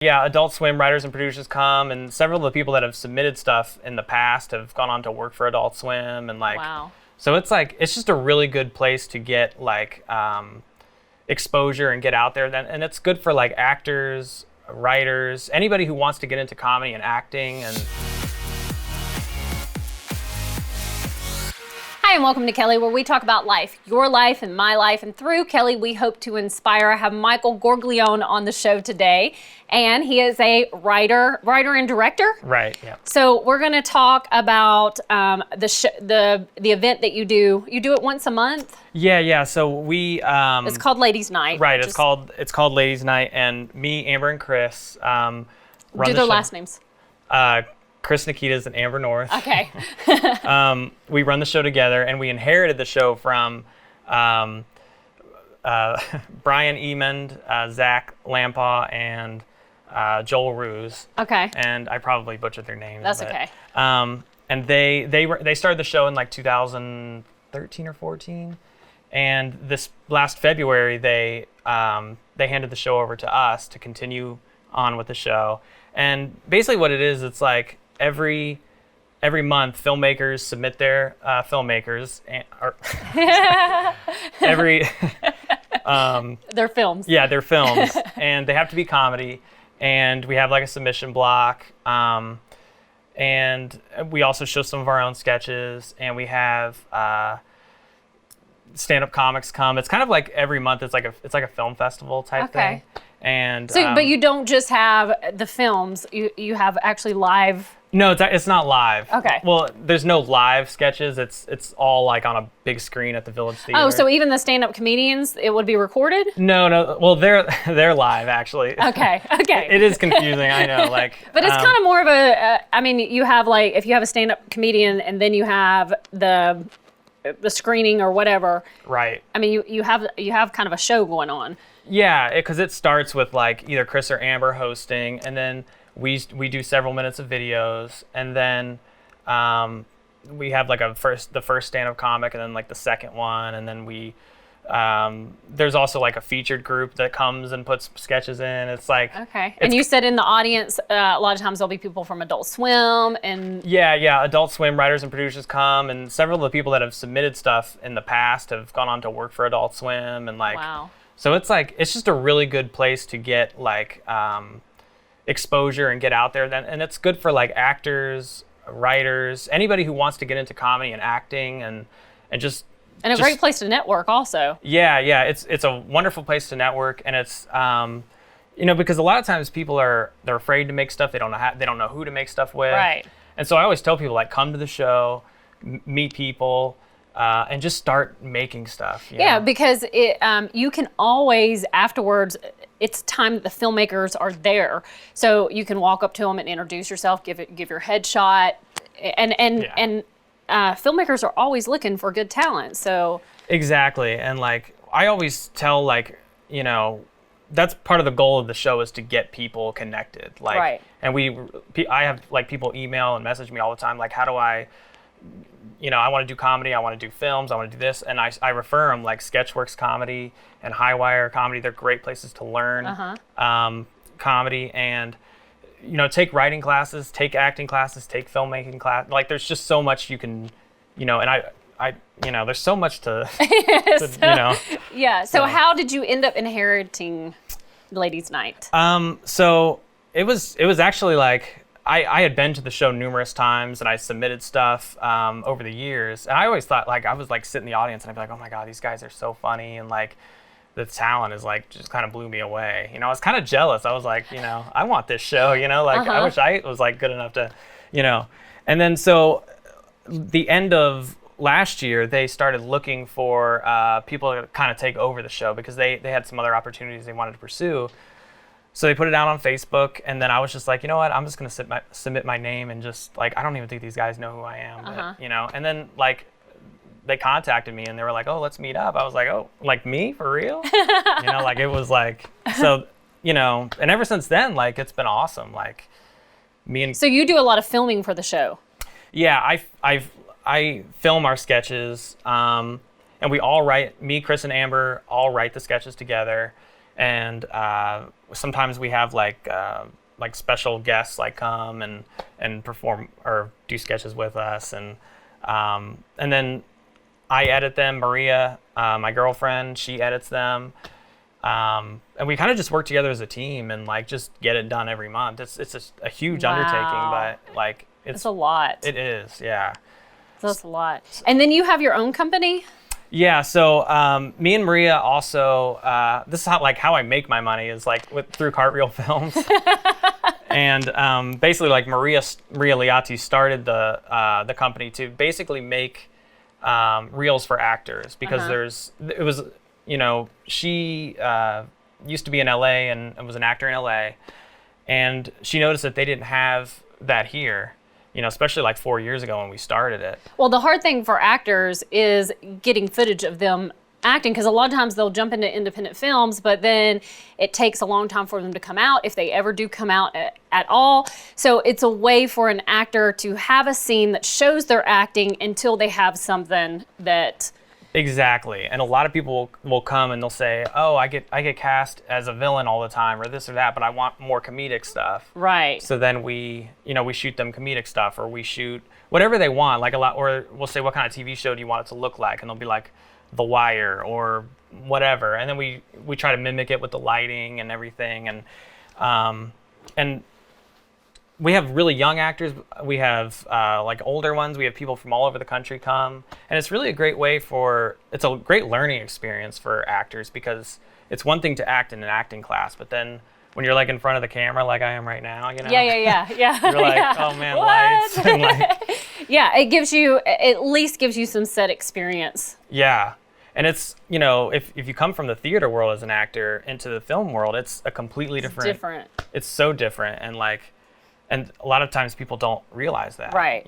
Yeah, Adult Swim writers and producers come, and several of the people that have submitted stuff in the past have gone on to work for Adult Swim, and Wow. so it's just a really good place to get exposure and get out there. And it's good for like actors, writers, anybody who wants to get into comedy and acting. And Hi, and welcome to Kelly, where we talk about life, your life and my life. And through Kelly, we hope to inspire. I have Michael Gorgoglione on the show today, and he is a writer and director. Right. Yeah. So we're going to talk about the event that you do. You do it once a month. Yeah. So we It's called Ladies' Night. right. It's called Ladies' Night, and me, Amber, and Chris run Do the their show. last names. Chris Nikitas and Amber North. Okay. We run the show together, and we inherited the show from Brian Emond, Zach Lampaw, and Joel Ruse. Okay. And I probably butchered their names. That's but, okay. And they started the show in like 2013 or 14, and this last February they handed the show over to us to continue on with the show. And basically what it is, it's like every month filmmakers submit their Their films. yeah, their films, and they have to be comedy, and we have like a submission block, and we also show some of our own sketches, and we have stand-up comics come. It's kind of like every month it's like a film festival type thing. And So, but you don't just have the films, you have actually live. No, it's not live. Okay. Well, there's no live sketches. It's all like on a big screen at the Village Theater. Oh, so even the stand-up comedians, it would be recorded? No. Well, they're live actually. Okay. It is confusing, I know. But it's kind of more of a. I mean, you have like if you have a stand-up comedian and then you have the screening or whatever. Right. I mean, you have kind of a show going on. Yeah, because it starts with like either Chris or Amber hosting, and then we do several minutes of videos, and then we have like the first stand-up comic, and then like the second one, and then we there's also like a featured group that comes and puts sketches in. It's like okay. And you said in the audience, a lot of times there'll be people from Adult Swim and yeah, Adult Swim writers and producers come, and several of the people that have submitted stuff in the past have gone on to work for Adult Swim, and wow. So it's just a really good place to get like exposure and get out there. And it's good for like actors, writers, anybody who wants to get into comedy and acting, and just a great place to network also. Yeah, it's a wonderful place to network, and it's because a lot of times people they're afraid to make stuff. They don't know who to make stuff with. Right. And so I always tell people like come to the show, meet people. And just start making stuff. Yeah, because you can always afterwards. It's time that the filmmakers are there, so you can walk up to them and introduce yourself, give your headshot, and filmmakers are always looking for good talent. So exactly, and like I always tell that's part of the goal of the show is to get people connected. Like, right. And I have like people email and message me all the time like, how do I want to do comedy, I want to do films, I want to do this, and I refer them like Sketchworks Comedy and Highwire Comedy. They're great places to learn comedy, and take writing classes, take acting classes, take filmmaking class. Like there's just so much you can, and I there's so much to Yeah. So how did you end up inheriting Ladies' Night? So it was actually like. I had been to the show numerous times, and I submitted stuff over the years. And I always thought, like, I was like sit in the audience, and I'd be like, oh my God, these guys are so funny, and like the talent is like just kind of blew me away. I was kind of jealous. I was like, I want this show. I wish I was like good enough to, And then so the end of last year, they started looking for people to kind of take over the show because they had some other opportunities they wanted to pursue. So they put it out on Facebook, and then I was just like, you know what? I'm just gonna submit my name, and just like I don't even think these guys know who I am, but, And then like they contacted me, and they were like, oh, let's meet up. I was like, oh, like me for real? Like it was like so, and ever since then, like it's been awesome. Like me and so you do a lot of filming for the show. Yeah, I film our sketches, and we all write. Me, Chris, and Amber all write the sketches together. and sometimes we have like special guests like come and perform or do sketches with us, and then I edit them. Maria, my girlfriend, she edits them. And we kind of just work together as a team and like just get it done every month. It's a huge undertaking, but like it's a lot. It is, yeah. That's a lot. And then you have your own company? Yeah. So me and Maria also. This is how I make my money is like through Cartwheel Films. And basically, like Maria Liatti started the company to basically make reels for actors because she used to be in LA and was an actor in LA, and she noticed that they didn't have that here, especially like 4 years ago when we started it. Well, the hard thing for actors is getting footage of them acting, because a lot of times they'll jump into independent films, but then it takes a long time for them to come out, if they ever do come out at all. So it's a way for an actor to have a scene that shows they're acting until they have something that... Exactly. And a lot of people will come and they'll say, oh, I get cast as a villain all the time or this or that, but I want more comedic stuff. Right. So then we shoot them comedic stuff, or we shoot whatever they want, like or we'll say, what kind of TV show do you want it to look like? And they'll be like, The Wire or whatever. And then we try to mimic it with the lighting and everything. And we have really young actors. We have like older ones. We have people from all over the country come, and it's really a great way it's a great learning experience for actors, because it's one thing to act in an acting class, but then when you're like in front of the camera, like I am right now, Yeah. You're like, yeah. Oh man, What? lights. And like, yeah, at least gives you some set experience. Yeah. And it's, if you come from the theater world as an actor into the film world, it's a completely different. It's so different. And a lot of times people don't realize that. Right.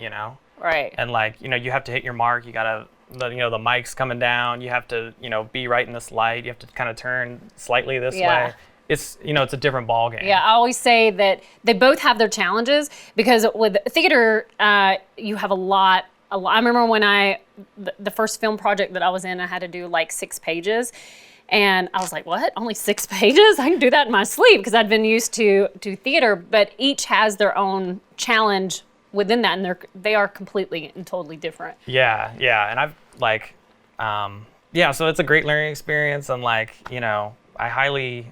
Right. And like, you have to hit your mark. You gotta, the mic's coming down. You have to, be right in this light. You have to kind of turn slightly this way. It's, it's a different ball game. Yeah, I always say that they both have their challenges, because with theater, you have a lot. I remember when the first film project that I was in, I had to do like 6 pages. And I was like, what? Only 6 pages? I can do that in my sleep, because I'd been used to theater, but each has their own challenge within that, and they are completely and totally different. Yeah. And I've like, so it's a great learning experience. And like, I highly,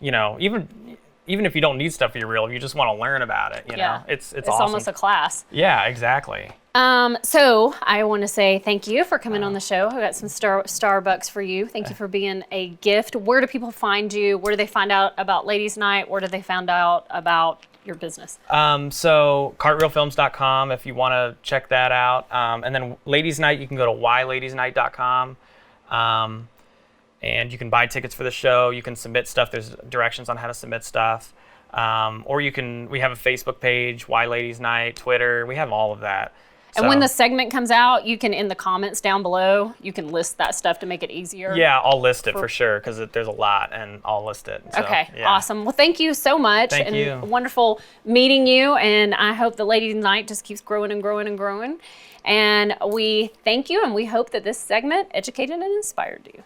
even if you don't need stuff for your reel, if you just want to learn about it, it's awesome. It's almost a class. Yeah, exactly. So I want to say thank you for coming on the show. I got some Starbucks for you. Thank you for being a gift. Where do people find you? Where do they find out about Ladies Night? Where do they find out about your business? So cartwheelfilms.com if you want to check that out. And then Ladies Night, you can go to whyladiesnight.com. And you can buy tickets for the show. You can submit stuff. There's directions on how to submit stuff. Or we have a Facebook page, Why Ladies Night, Twitter. We have all of that. And when the segment comes out, you can, in the comments down below, you can list that stuff to make it easier. Yeah, I'll list it for sure, because there's a lot, and I'll list it. So, okay, yeah. Awesome. Well, thank you so much. Thank you. Wonderful meeting you, and I hope the Ladies Night just keeps growing and growing and growing. And we thank you, and we hope that this segment educated and inspired you.